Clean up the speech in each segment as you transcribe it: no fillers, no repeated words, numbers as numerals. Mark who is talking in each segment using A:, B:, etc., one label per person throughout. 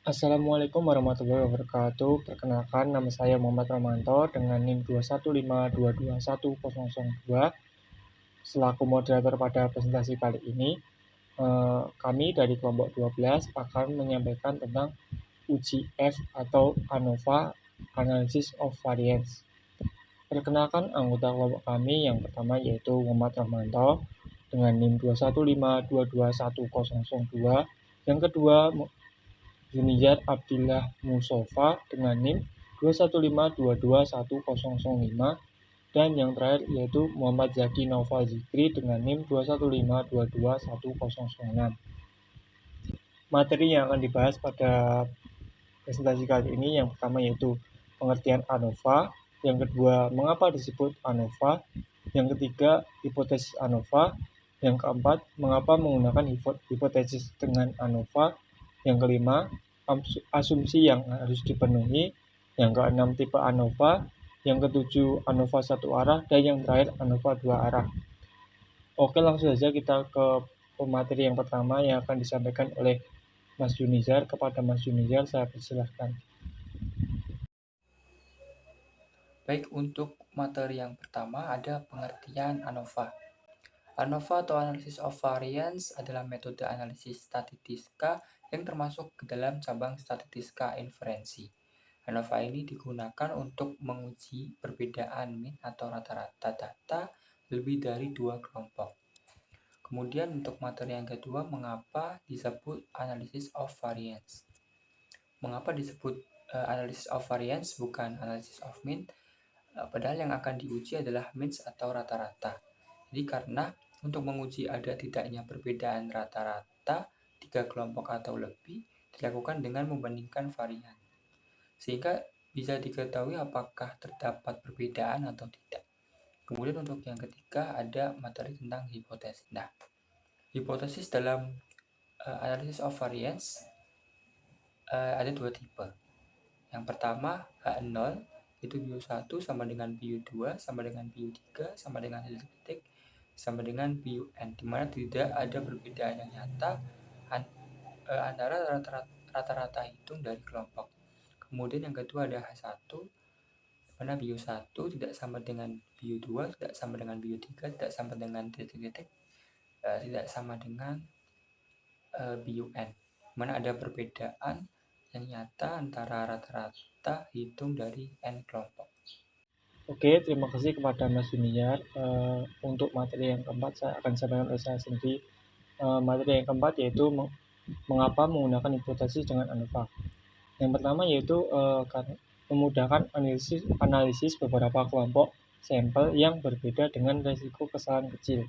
A: Assalamualaikum warahmatullahi wabarakatuh. Perkenalkan, nama saya Muhammad Romanto dengan NIM 215221002. Selaku moderator pada presentasi kali ini, kami dari kelompok 12 akan menyampaikan tentang UGF atau ANOVA, Analysis of Variance. Perkenalkan anggota kelompok kami yang pertama yaitu Muhammad Romanto dengan NIM 215221002. Yang kedua, Juniyar Abdillah Musofa dengan NIM 215221005, dan yang terakhir yaitu Muhammad Zaki Naufal Zikri dengan NIM 215221006. Materi yang akan dibahas pada presentasi kali ini yang pertama yaitu pengertian ANOVA, yang kedua mengapa disebut ANOVA, yang ketiga hipotesis ANOVA, yang keempat mengapa menggunakan hipotesis dengan ANOVA, yang kelima asumsi yang harus dipenuhi, yang keenam tipe ANOVA, yang ketujuh ANOVA satu arah, dan yang terakhir ANOVA dua arah. Oke, langsung saja kita ke materi yang pertama yang akan disampaikan oleh Mas Junizar. Kepada Mas Junizar, saya persilahkan.
B: Baik, untuk materi yang pertama ada pengertian ANOVA. ANOVA atau Analysis of Variance adalah metode analisis statistika yang termasuk ke dalam cabang statistika inferensi. ANOVA ini digunakan untuk menguji perbedaan mean atau rata-rata data lebih dari dua kelompok. Kemudian untuk materi yang kedua, mengapa disebut Analysis of Variance? Mengapa disebut Analysis of Variance bukan Analysis of Mean? Padahal yang akan diuji adalah means atau rata-rata. Jadi karena untuk menguji ada tidaknya perbedaan rata-rata 3 kelompok atau lebih dilakukan dengan membandingkan varian. Sehingga bisa diketahui apakah terdapat perbedaan atau tidak. Kemudian untuk yang ketiga ada materi tentang hipotesis. Nah, hipotesis dalam analysis of variance ada dua tipe. Yang pertama H0 itu BU1 sama dengan BU2 sama dengan BU3 sama dengan detik sama dengan BUN, di mana tidak ada perbedaan yang nyata antara rata-rata hitung dari kelompok. Kemudian yang kedua ada H1, mana BU1 tidak sama dengan BU2, tidak sama dengan BU3, tidak sama dengan detik-detik, tidak sama dengan BUN, mana ada perbedaan yang nyata antara rata-rata hitung dari N kelompok.
A: Oke, terima kasih kepada Mas Juniyar. Untuk materi yang keempat saya akan sampaikan oleh saya sendiri. Materi yang keempat yaitu mengapa menggunakan hipotesis dengan ANOVA. Yang pertama yaitu memudahkan analisis beberapa kelompok sampel yang berbeda dengan resiko kesalahan kecil.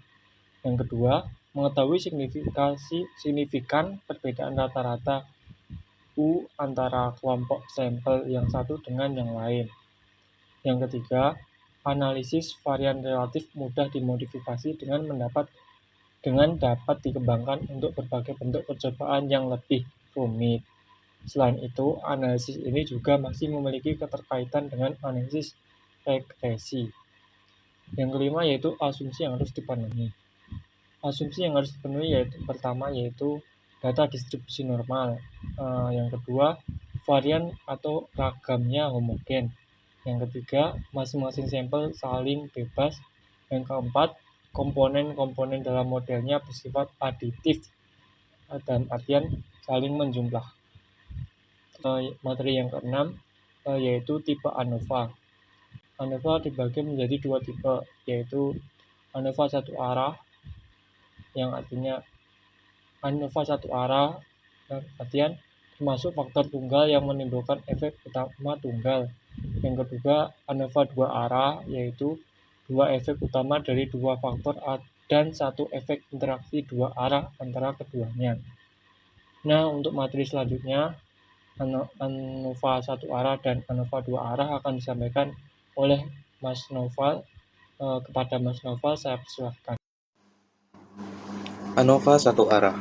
A: Yang kedua, mengetahui signifikan perbedaan rata-rata U antara kelompok sampel yang satu dengan yang lain. Yang ketiga, analisis varian relatif mudah dimodifikasi dengan dapat dikembangkan untuk berbagai bentuk percobaan yang lebih rumit. Selain itu, analisis ini juga masih memiliki keterkaitan dengan analisis regresi. Yang kelima yaitu asumsi yang harus dipenuhi. Asumsi yang harus dipenuhi yaitu pertama yaitu data distribusi normal. Yang kedua, varian atau ragamnya homogen. Yang ketiga, masing-masing sampel saling bebas. Yang keempat, komponen-komponen dalam modelnya bersifat aditif, dalam artian saling menjumlah. Materi yang keenam yaitu tipe ANOVA. ANOVA dibagi menjadi dua tipe, yaitu ANOVA satu arah, yang artinya ANOVA satu arah artian termasuk faktor tunggal yang menimbulkan efek utama tunggal. Yang kedua, ANOVA dua arah, yaitu dua efek utama dari dua faktor dan satu efek interaksi dua arah antara keduanya. Nah, untuk materi selanjutnya, ANOVA satu arah dan ANOVA dua arah akan disampaikan oleh Mas Noval. Kepada Mas Noval, saya persilahkan.
C: ANOVA satu arah.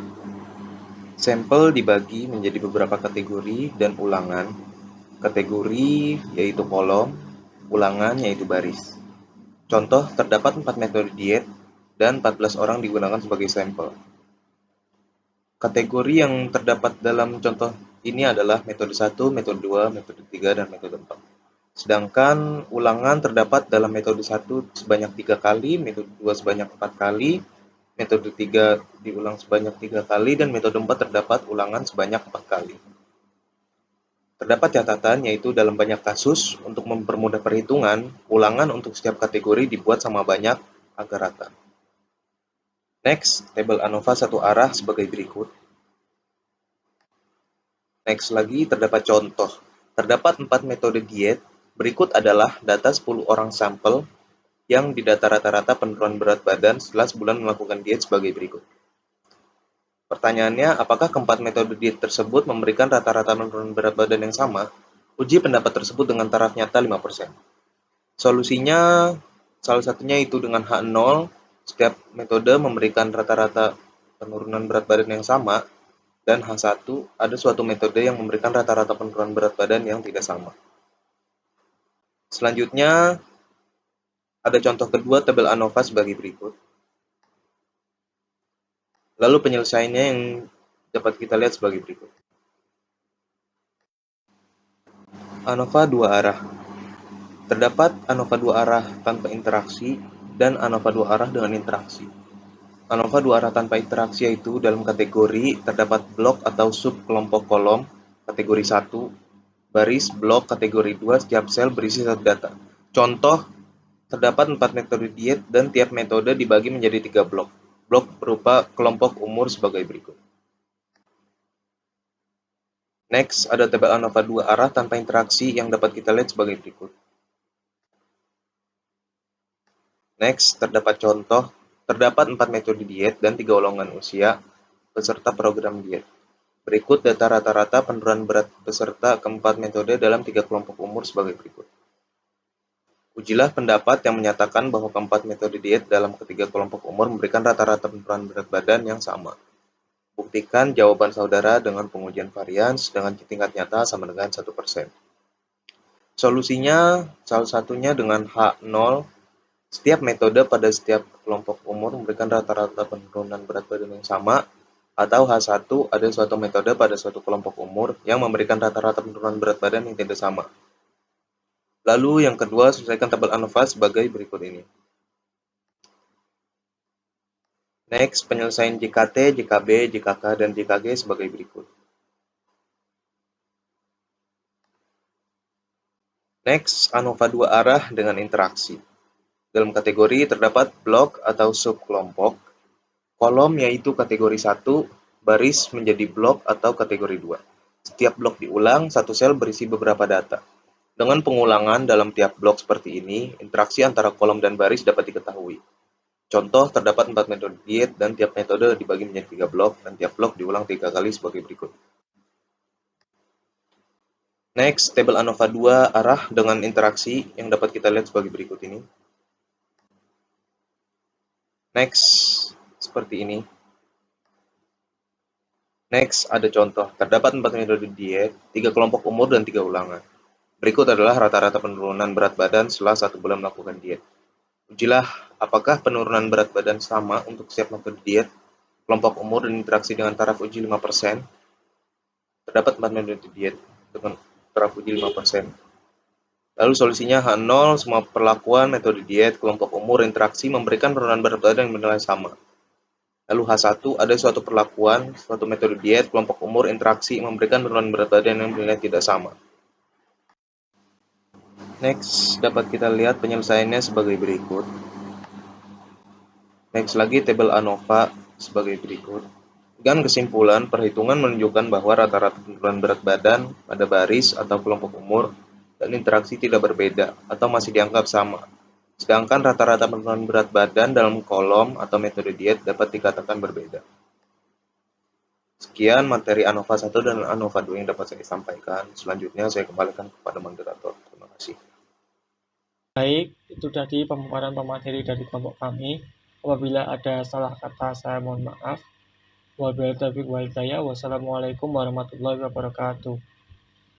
C: Sampel dibagi menjadi beberapa kategori dan ulangan. Kategori yaitu kolom, ulangan yaitu baris. Contoh, terdapat 4 metode diet dan 14 orang digunakan sebagai sampel. Kategori yang terdapat dalam contoh Ini adalah metode 1, metode 2, metode 3, dan metode 4. Sedangkan ulangan terdapat dalam metode 1 sebanyak 3 kali, metode 2 sebanyak 4 kali, metode 3 diulang sebanyak 3 kali, dan metode 4 terdapat ulangan sebanyak 4 kali. Terdapat catatan yaitu dalam banyak kasus, untuk mempermudah perhitungan, ulangan untuk setiap kategori dibuat sama banyak agar rata. Next, tabel ANOVA satu arah sebagai berikut. Next lagi, terdapat contoh. Terdapat 4 metode diet. Berikut adalah data 10 orang sampel yang didata rata-rata penurunan berat badan setelah sebulan melakukan diet sebagai berikut. Pertanyaannya, apakah keempat metode diet tersebut memberikan rata-rata penurunan berat badan yang sama? Uji pendapat tersebut dengan taraf nyata 5%. Solusinya, salah satunya itu dengan H0, setiap metode memberikan rata-rata penurunan berat badan yang sama, dan H1, ada suatu metode yang memberikan rata-rata penurunan berat badan yang tidak sama. Selanjutnya, ada contoh kedua tabel ANOVA sebagai berikut. Lalu penyelesaiannya yang dapat kita lihat sebagai berikut. ANOVA dua arah. Terdapat ANOVA dua arah tanpa interaksi dan ANOVA dua arah dengan interaksi. ANOVA dua arah tanpa interaksi yaitu dalam kategori terdapat blok atau sub kelompok kolom kategori 1, baris blok kategori 2, setiap sel berisi satu data. Contoh, terdapat 4 metode diet dan tiap metode dibagi menjadi 3 blok. Blok berupa kelompok umur sebagai berikut. Next, ada tabel ANOVA dua arah tanpa interaksi yang dapat kita lihat sebagai berikut. Next, terdapat contoh. Terdapat 4 metode diet dan 3 golongan usia peserta program diet. Berikut data rata-rata penurunan berat peserta keempat metode dalam 3 kelompok umur sebagai berikut. Ujilah pendapat yang menyatakan bahwa keempat metode diet dalam ketiga kelompok umur memberikan rata-rata penurunan berat badan yang sama. Buktikan jawaban saudara dengan pengujian varians dengan tingkat nyata sama dengan 1%. Solusinya, salah satunya dengan H0. Setiap metode pada setiap kelompok umur memberikan rata-rata penurunan berat badan yang sama, atau H1 ada suatu metode pada suatu kelompok umur yang memberikan rata-rata penurunan berat badan yang tidak sama. Lalu yang kedua, selesaikan tabel ANOVA sebagai berikut ini. Next, penyelesaian JKT, JKB, JKK, dan JKG sebagai berikut. Next, ANOVA dua arah dengan interaksi. Dalam kategori terdapat blok atau subkelompok, kolom yaitu kategori 1, baris menjadi blok atau kategori 2. Setiap blok diulang, satu sel berisi beberapa data. Dengan pengulangan dalam tiap blok seperti ini, interaksi antara kolom dan baris dapat diketahui. Contoh, terdapat 4 metode diet dan tiap metode dibagi menjadi 3 blok dan tiap blok diulang 3 kali sebagai berikut. Next, tabel ANOVA 2 arah dengan interaksi yang dapat kita lihat sebagai berikut ini. Next, seperti ini. Next, ada contoh. Terdapat 4 metode diet, 3 kelompok umur, dan 3 ulangan. Berikut adalah rata-rata penurunan berat badan setelah 1 bulan melakukan diet. Ujilah apakah penurunan berat badan sama untuk setiap metode diet, kelompok umur, dan interaksi dengan taraf uji 5%. Terdapat 4 metode diet dengan taraf uji 5%. Lalu solusinya H0, semua perlakuan metode diet, kelompok umur, interaksi memberikan penurunan berat badan yang bernilai sama. Lalu H1, ada suatu perlakuan, suatu metode diet, kelompok umur, interaksi memberikan penurunan berat badan yang bernilai tidak sama. Next, dapat kita lihat penyelesaiannya sebagai berikut. Next lagi, tabel ANOVA sebagai berikut. Dengan kesimpulan, perhitungan menunjukkan bahwa rata-rata penurunan berat badan pada baris atau kelompok umur dan interaksi tidak berbeda atau masih dianggap sama. Sedangkan rata-rata penurunan berat badan dalam kolom atau metode diet dapat dikatakan berbeda. Sekian materi ANOVA 1 dan ANOVA 2 yang dapat saya sampaikan. Selanjutnya saya kembalikan kepada moderator. Terima kasih.
A: Baik, itu tadi pemaparan pemateri dari kelompok kami. Apabila ada salah kata, saya mohon maaf. Wabillahi taufiq wal hidayah. Wassalamualaikum warahmatullahi wabarakatuh.